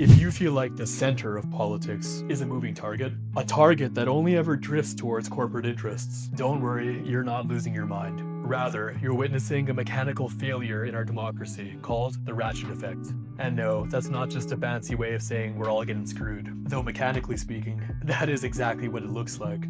If you feel like the center of politics is a moving target, a target that only ever drifts towards corporate interests, don't worry, you're not losing your mind. Rather, you're witnessing a mechanical failure in our democracy called the Ratchet Effect. And no, that's not just a fancy way of saying we're all getting screwed, though mechanically speaking, that is exactly what it looks like.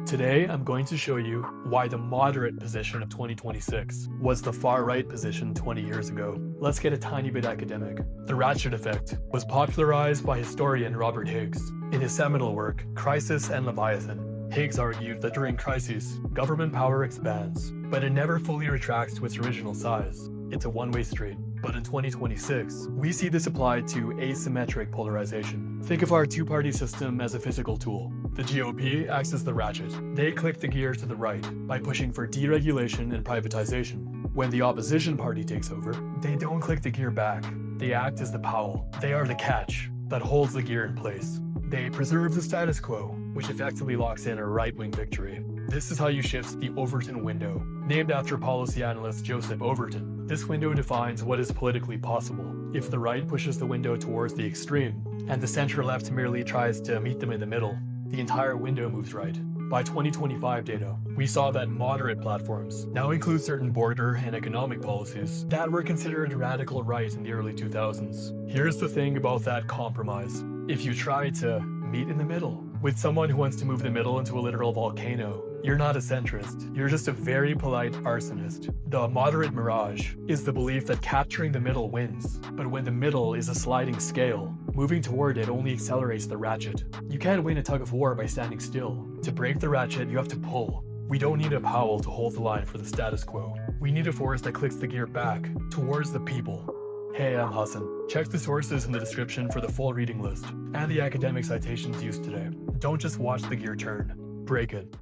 Today, I'm going to show you why the moderate position of 2026 was the far-right position 20 years ago. Let's get a tiny bit academic. The Ratchet Effect was popularized by historian Robert Higgs. In his seminal work, Crisis and Leviathan, Higgs argued that during crises, government power expands, but it never fully retracts to its original size. It's a one-way street. But in 2026, we see this applied to asymmetric polarization. Think of our two-party system as a physical tool. The GOP acts as the ratchet. They click the gear to the right by pushing for deregulation and privatization. When the opposition party takes over, they don't click the gear back. They act as the pawl. They are the catch that holds the gear in place. They preserve the status quo, which effectively locks in a right-wing victory. This is how you shift the Overton Window, named after policy analyst Joseph Overton. This window defines what is politically possible. If the right pushes the window towards the extreme, and the center-left merely tries to meet them in the middle, the entire window moves right. By 2025 data, we saw that moderate platforms now include certain border and economic policies that were considered radical right in the early 2000s. Here's the thing about that compromise. If you try to meet in the middle with someone who wants to move the middle into a literal volcano, you're not a centrist, you're just a very polite arsonist. The moderate mirage is the belief that capturing the middle wins, but when the middle is a sliding scale, moving toward it only accelerates the ratchet. You can't win a tug of war by standing still. To break the ratchet, you have to pull. We don't need a pawl to hold the line for the status quo. We need a force that clicks the gear back, towards the people. Hey, I'm Hassan. Check the sources in the description for the full reading list, and the academic citations used today. Don't just watch the gear turn. Break it.